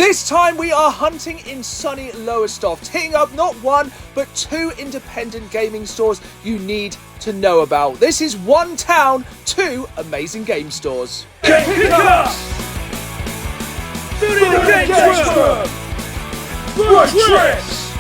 This time we are hunting in sunny Lowestoft, hitting up not one but two independent gaming stores you need to know about. This is one town, two amazing game stores. Game Pickups! Studio Game Rush Trips!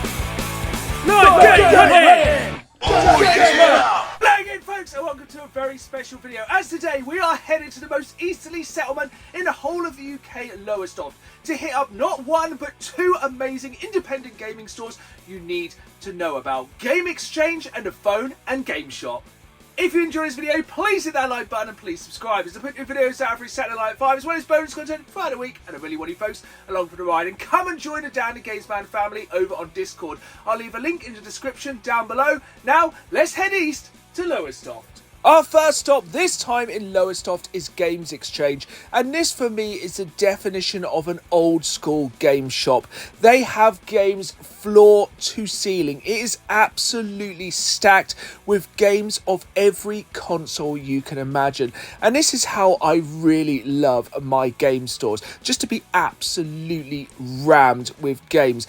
Night Game Hunting! Oh yeah! Hello folks, and welcome to a very special video. As today we are headed to the most easterly settlement in the whole of the UK, Lowestoft, to hit up not one but two amazing independent gaming stores you need to know about: Game Exchange and a phone and game shop. If you enjoy this video, please hit that like button and please subscribe, as I put new videos out every Saturday night at 5, as well as bonus content throughout the week, and I really want you folks along for the ride. And come and join the Down the Games Man family over on Discord. I'll leave a link in the description down below. Now, let's head east to Lowestoft. Our first stop this time in Lowestoft is Games Exchange, and this for me is the definition of an old school game shop. They have games floor to ceiling. It is absolutely stacked with games of every console you can imagine, and this is how I really love my game stores, just to be absolutely rammed with games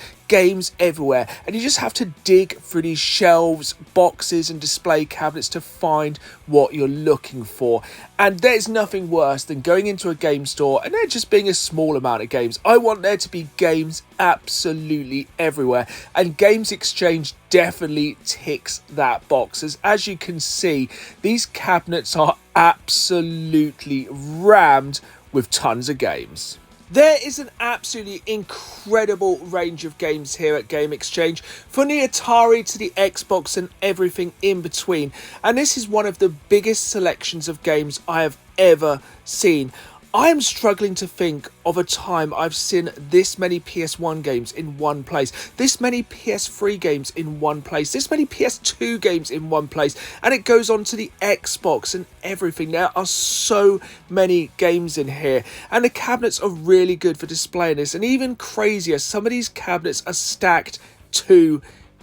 everywhere, and you just have to dig through these shelves, boxes and display cabinets to find what you're looking for. And there's nothing worse than going into a game store and there just being a small amount of games. I want there to be games absolutely everywhere, and Games Exchange definitely ticks that box. As you can see, these cabinets are absolutely rammed with tons of games. There is an absolutely incredible range of games here at Game Exchange, from the Atari to the Xbox and everything in between, and this is one of the biggest selections of games I have ever seen. I am struggling to think of a time I've seen this many PS1 games in one place, this many PS3 games in one place, this many PS2 games in one place, and it goes on to the Xbox and everything. There are so many games in here, and the cabinets are really good for displaying this, and even crazier, some of these cabinets are stacked too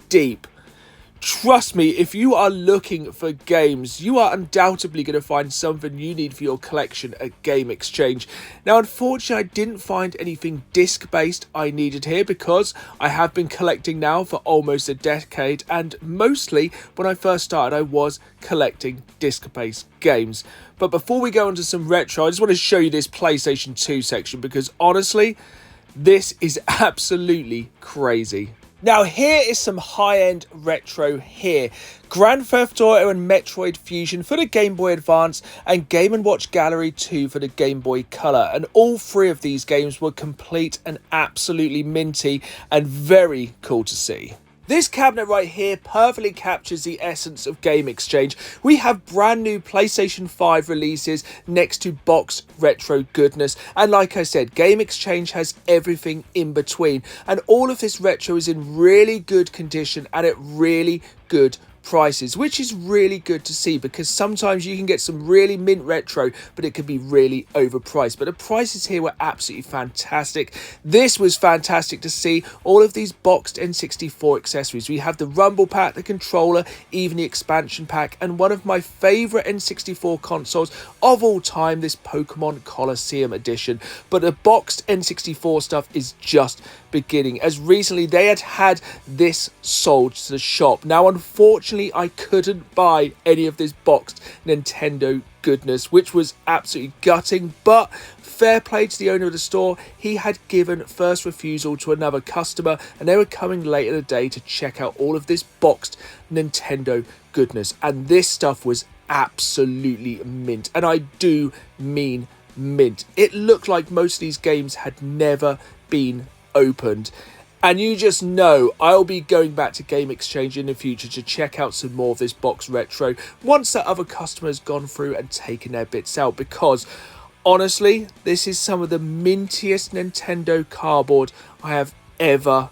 deep. Trust me, if you are looking for games, you are undoubtedly going to find something you need for your collection at Game Exchange. Now, unfortunately, I didn't find anything disc-based I needed here, because I have been collecting now for almost a decade, and mostly when I first started I was collecting disc-based games. But before we go into some retro, I just want to show you this PlayStation 2 section, because honestly, this is absolutely crazy. Now here is some high-end retro here. Grand Theft Auto and Metroid Fusion for the Game Boy Advance, and Game & Watch Gallery 2 for the Game Boy Color. And all three of these games were complete and absolutely minty and very cool to see. This cabinet right here perfectly captures the essence of Game Exchange. We have brand new PlayStation 5 releases next to boxed retro goodness. And like I said, Game Exchange has everything in between. And all of this retro is in really good condition and at really good prices, which is really good to see, because sometimes you can get some really mint retro but it can be really overpriced. But the prices here were absolutely fantastic. This was fantastic to see, all of these boxed N64 accessories. We have the rumble pack, the controller, even the expansion pack, and one of my favorite N64 consoles of all time, this Pokemon Colosseum edition. But the boxed N64 stuff is just beginning, as recently they had this sold to the shop. Now unfortunately I couldn't buy any of this boxed Nintendo goodness, which was absolutely gutting, but fair play to the owner of the store. He had given first refusal to another customer, and they were coming later in the day to check out all of this boxed Nintendo goodness, and this stuff was absolutely mint, and I do mean mint. It looked like most of these games had never been opened. And you just know I'll be going back to Game Exchange in the future to check out some more of this box retro once that other customer has gone through and taken their bits out, because honestly, this is some of the mintiest Nintendo cardboard I have ever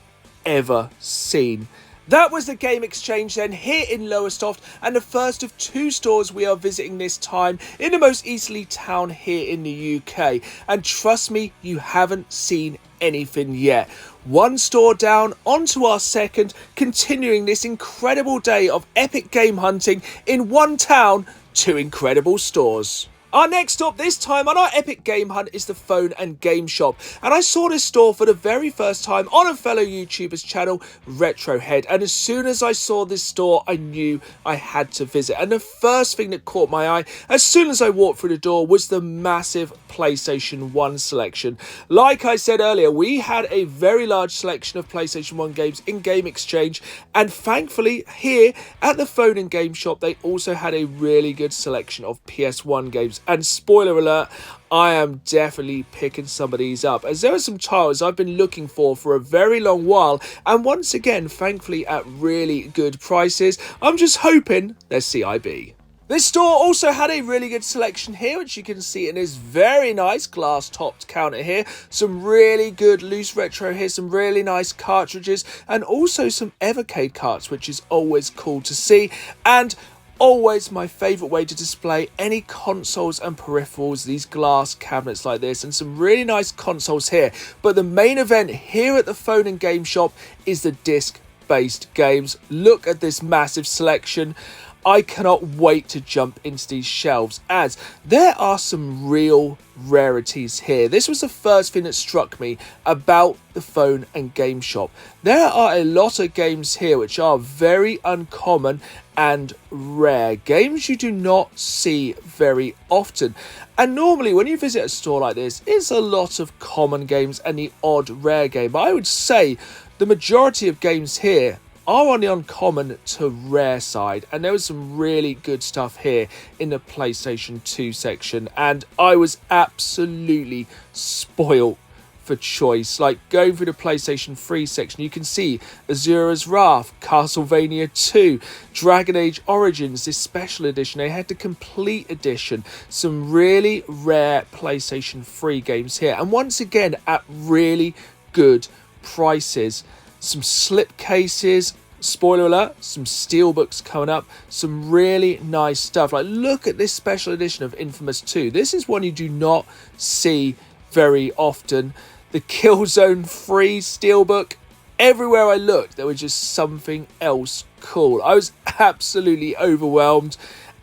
seen. That was the Game Exchange then, here in Lowestoft, and the first of two stores we are visiting this time in the most easterly town here in the UK. And trust me, you haven't seen anything yet. One store down, onto our second, continuing this incredible day of epic game hunting in one town, two incredible stores. Our next stop this time on our epic game hunt is the Phone and Game Shop, and I saw this store for the very first time on a fellow YouTuber's channel, Retrohead, and as soon as I saw this store I knew I had to visit, and the first thing that caught my eye as soon as I walked through the door was the massive PlayStation 1 selection. Like I said earlier, we had a very large selection of PlayStation 1 games in Game Exchange, and thankfully here at the Phone and Game Shop they also had a really good selection of PS1 games. And spoiler alert, I am definitely picking some of these up, as there are some titles I've been looking for a very long while, and once again, thankfully at really good prices. I'm just hoping they're CIB. This store also had a really good selection here, which you can see in this very nice glass-topped counter here. Some really good loose retro here, some really nice cartridges, and also some Evercade carts, which is always cool to see. And always my favourite way to display any consoles and peripherals, these glass cabinets like this, and some really nice consoles here. But the main event here at the Phone and Game Shop is the disc-based games. Look at this massive selection. I cannot wait to jump into these shelves, as there are some real rarities here. This was the first thing that struck me about the Phone and Game Shop. There are a lot of games here which are very uncommon and rare, games you do not see very often. And normally when you visit a store like this, it's a lot of common games and the odd rare game, but I would say the majority of games here are on the uncommon to rare side, and there was some really good stuff here in the PlayStation 2 section, and I was absolutely spoiled for choice. Like going through the PlayStation 3 section, you can see Azura's Wrath, Castlevania 2, Dragon Age Origins, this special edition. They had the complete edition, some really rare PlayStation 3 games here, and once again at really good prices. Some slipcases, spoiler alert, some steelbooks coming up, some really nice stuff. Like, look at this special edition of Infamous 2. This is one you do not see very often. The Killzone 3 steelbook. Everywhere I looked, there was just something else cool. I was absolutely overwhelmed,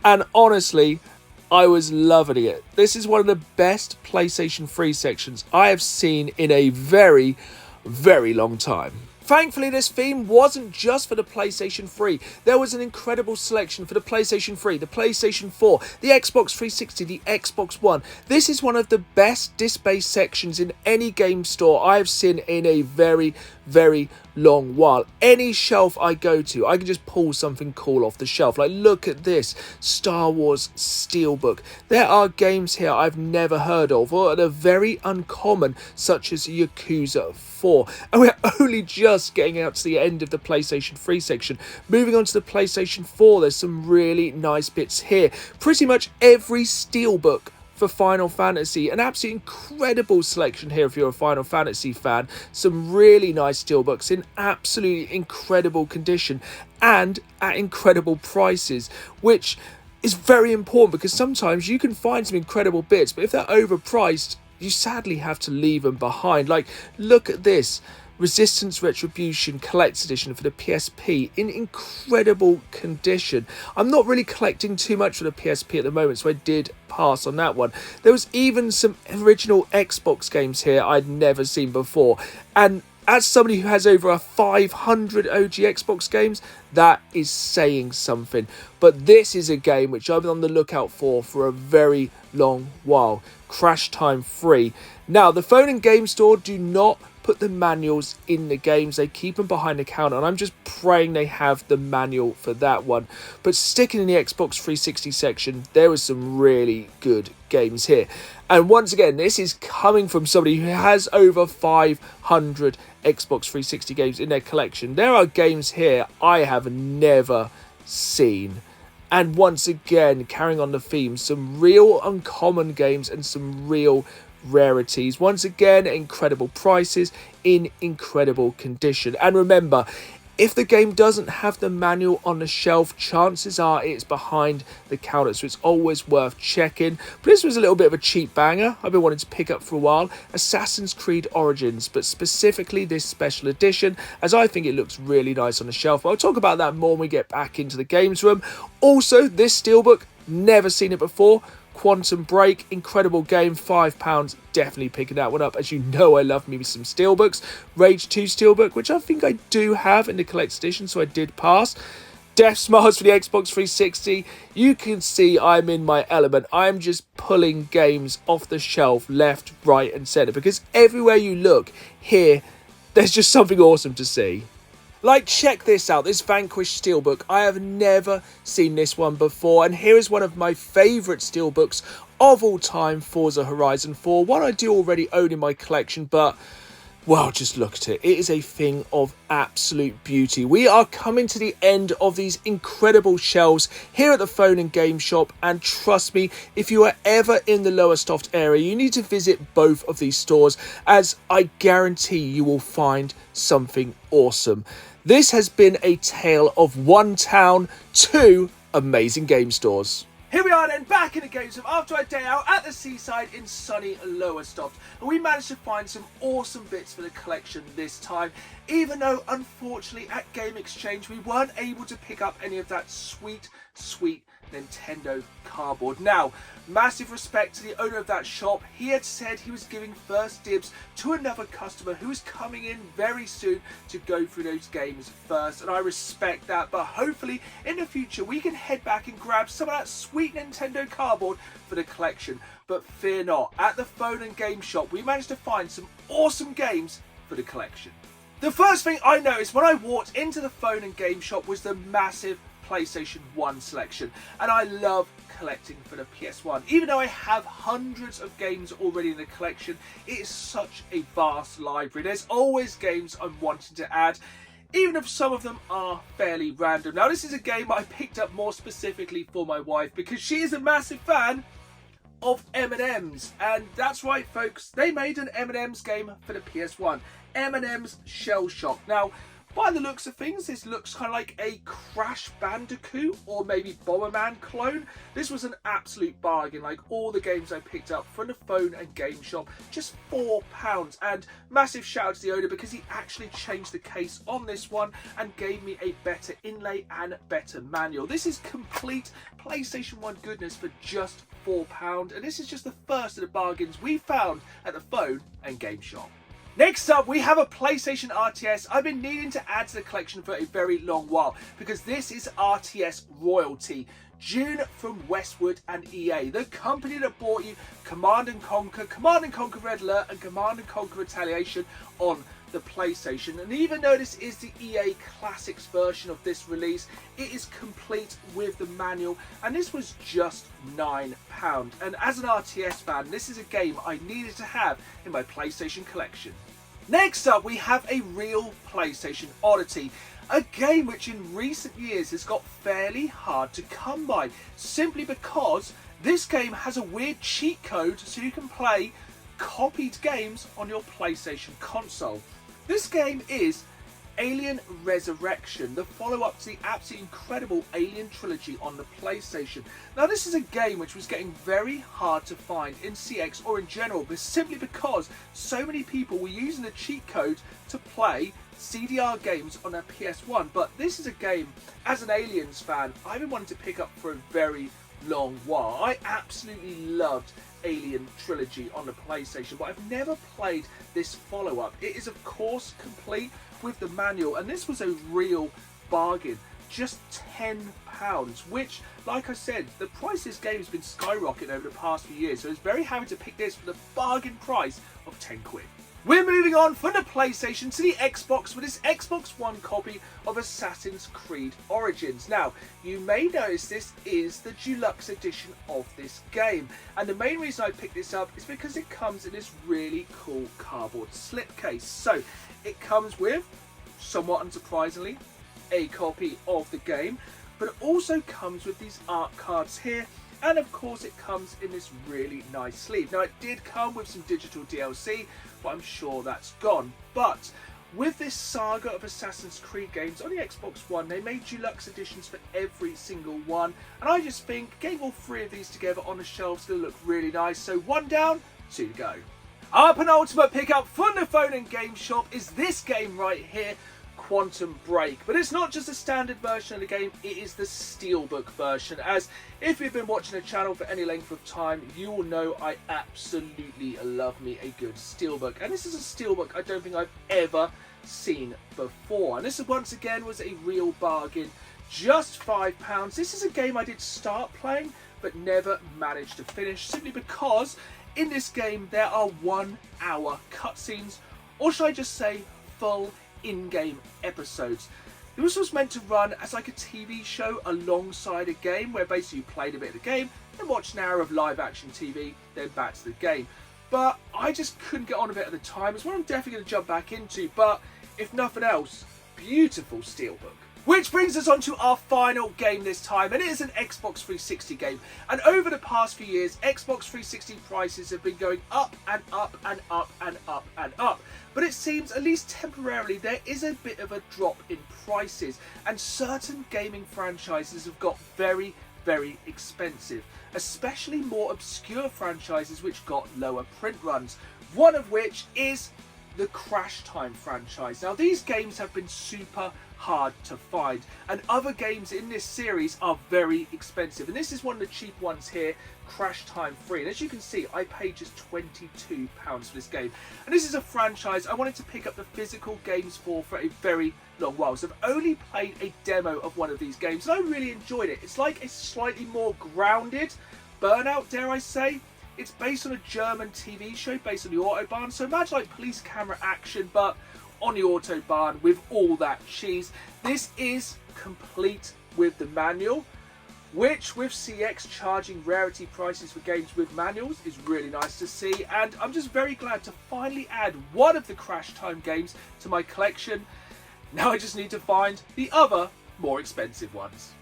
and honestly, I was loving it. This is one of the best PlayStation 3 sections I have seen in a very, very long time. Thankfully, this theme wasn't just for the PlayStation 3. There was an incredible selection for the PlayStation 3, the PlayStation 4, the Xbox 360, the Xbox One. This is one of the best disc-based sections in any game store I have seen in a very, very long while. Any shelf I go to, I can just pull something cool off the shelf. Like, look at this Star Wars Steelbook. There are games here I've never heard of, or that are very uncommon, such as Yakuza 4. And we're only just getting out to the end of the PlayStation 3 section. Moving on to the PlayStation 4, there's some really nice bits here. Pretty much every Steelbook for Final Fantasy. An absolutely incredible selection here if you're a Final Fantasy fan. Some really nice steelbooks in absolutely incredible condition and at incredible prices, which is very important because sometimes you can find some incredible bits, but if they're overpriced, you sadly have to leave them behind. Like, look at this Resistance Retribution Collector's Edition for the PSP in incredible condition. I'm not really collecting too much for the PSP at the moment, so I did pass on that one. There was even some original Xbox games here I'd never seen before, and as somebody who has over 500 OG Xbox games, that is saying something. But this is a game which I've been on the lookout for a very long while. Crash Time 3. Now, the Phone and Game Store do not put the manuals in the games. They keep them behind the counter, and I'm just praying they have the manual for that one. But sticking in the Xbox 360 section, there was some really good games here. And once again, this is coming from somebody who has over 500 Xbox 360 games in their collection. There are games here I have never seen. And once again, carrying on the theme, some real uncommon games and some real rarities. Once again, incredible prices in incredible condition. And remember, if the game doesn't have the manual on the shelf, chances are it's behind the counter, so it's always worth checking. But this was a little bit of a cheap banger I've been wanting to pick up for a while. Assassin's Creed Origins, but specifically this special edition, as I think it looks really nice on the shelf. I'll talk about that more when we get back into the games room. Also, this steelbook, never seen it before. Quantum Break, incredible game, £5, definitely picking that one up. As you know, I love me some steelbooks. Rage 2 steelbook, which I think I do have in the collector's edition, so I did pass. Death Smiles for the Xbox 360. You can see I'm in my element. I'm just pulling games off the shelf left, right and centre, because everywhere you look here, there's just something awesome to see. Like, check this out, this Vanquish Steelbook. I have never seen this one before, and here is one of my favourite Steelbooks of all time, Forza Horizon 4. One I do already own in my collection, but, well, just look at it. It is a thing of absolute beauty. We are coming to the end of these incredible shelves here at the Phone and Game Shop, and trust me, if you are ever in the Lowestoft area, you need to visit both of these stores, as I guarantee you will find something awesome. This has been a tale of one town, two amazing game stores. Here we are then, back in the games room after a day out at the seaside in sunny Lowestoft. And we managed to find some awesome bits for the collection this time, even though unfortunately at Game Exchange we weren't able to pick up any of that sweet Nintendo cardboard. Now, massive respect to the owner of that shop. He had said he was giving first dibs to another customer who is coming in very soon to go through those games first, and I respect that. But hopefully in the future we can head back and grab some of that sweet Nintendo cardboard for the collection. But fear not, at the Phone and Game Shop we managed to find some awesome games for the collection. The first thing I noticed when I walked into the Phone and Game Shop was the massive PlayStation 1 selection, and I love collecting for the PS1. Even though I have hundreds of games already in the collection, it is such a vast library. There's always games I'm wanting to add, even if some of them are fairly random. Now, this is a game I picked up more specifically for my wife because she is a massive fan of M&M's, and that's right folks, they made an M&M's game for the PS1, M&M's Shell Shock. Now, by the looks of things, this looks kind of like a Crash Bandicoot or maybe Bomberman clone. This was an absolute bargain, like all the games I picked up from the Phone and Game Shop, just £4. And massive shout out to the owner because he actually changed the case on this one and gave me a better inlay and better manual. This is complete PlayStation 1 goodness for just £4, and this is just the first of the bargains we found at the Phone and Game Shop. Next up, we have a PlayStation RTS I've been needing to add to the collection for a very long while, because this is RTS Royalty, June from Westwood and EA, the company that brought you Command & Conquer Red Alert and Command & Conquer Retaliation on the PlayStation. And even though this is the EA Classics version of this release, it is complete with the manual, and this was just £9. And as an RTS fan, this is a game I needed to have in my PlayStation collection. Next up, we have a real PlayStation oddity, a game which in recent years has got fairly hard to come by, simply because this game has a weird cheat code so you can play copied games on your PlayStation console. This game is Alien Resurrection, the follow-up to the absolutely incredible Alien trilogy on the PlayStation. Now, this is a game which was getting very hard to find in CX or in general, but simply because so many people were using the cheat code to play CDR games on their PS1. But this is a game, as an Aliens fan, I've been wanting to pick up for a very long while. I absolutely loved Alien trilogy on the PlayStation, but I've never played this follow-up. It is of course complete with the manual, and this was a real bargain, just £10, which, like I said, the price of this game has been skyrocketing over the past few years, so I was very happy to pick this for the bargain price of £10. We're moving on from the PlayStation to the Xbox with this Xbox One copy of Assassin's Creed Origins. Now, you may notice this is the deluxe edition of this game, and the main reason I picked this up is because it comes in this really cool cardboard slipcase. So, it comes with, somewhat unsurprisingly, a copy of the game, but it also comes with these art cards here, and of course it comes in this really nice sleeve. Now, it did come with some digital DLC, but I'm sure that's gone. But with this saga of Assassin's Creed games on the Xbox One, they made deluxe editions for every single one, and I just think getting all three of these together on the shelves will look really nice. So one down, two to go. Our penultimate pickup from the Phone and Game Shop is this game right here, Quantum Break. But it's not just the standard version of the game, it is the Steelbook version, as if you've been watching the channel for any length of time, you will know I absolutely love me a good Steelbook. And this is a Steelbook I don't think I've ever seen before. And this once again was a real bargain, just £5. This is a game I did start playing, but never managed to finish, simply because in this game there are 1 hour cutscenes, or should I just say full in-game episodes. This was meant to run as like a TV show alongside a game, where basically you played a bit of the game and watched an hour of live action TV, then back to the game. But I just couldn't get on with it at the time. It's one I'm definitely going to jump back into, but if nothing else, beautiful Steelbook. Which brings us on to our final game this time, and it is an Xbox 360 game. And over the past few years, Xbox 360 prices have been going up and up and up and up and up. But it seems, at least temporarily, there is a bit of a drop in prices, and certain gaming franchises have got very, very expensive, especially more obscure franchises which got lower print runs, one of which is the Crash Time franchise. Now, these games have been super hard to find, and other games in this series are very expensive, and this is one of the cheap ones here, Crash Time 3. And as you can see, I paid just £22 for this game, and this is a franchise I wanted to pick up the physical games for a very long while. So I've only played a demo of one of these games, and I really enjoyed it. It's like a slightly more grounded Burnout, dare I say. It's based on a German TV show based on the Autobahn, so imagine like police camera action, but on the Autobahn with all that cheese. This is complete with the manual, which with CX charging rarity prices for games with manuals is really nice to see. And I'm just very glad to finally add one of the Crash Time games to my collection. Now I just need to find the other more expensive ones.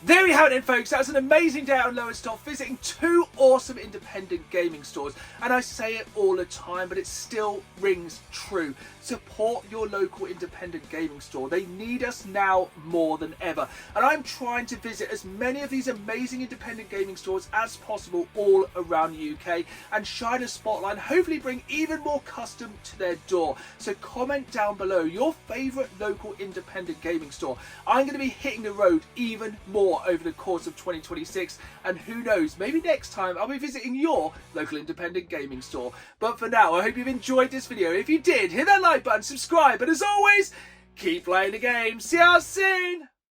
There we have it then, folks. That was an amazing day out on Lowestoft, visiting 2 awesome independent gaming stores. And I say it all the time, but it still rings true. Support your local independent gaming store. They need us now more than ever. And I'm trying to visit as many of these amazing independent gaming stores as possible all around the UK and shine a spotlight and hopefully bring even more custom to their door. So comment down below your favourite local independent gaming store. I'm going to be hitting the road even more over the course of 2026, and who knows, maybe next time I'll be visiting your local independent gaming store. But for now, I hope you've enjoyed this video. If you did, hit that like button, subscribe, and as always, keep playing the game. See you soon!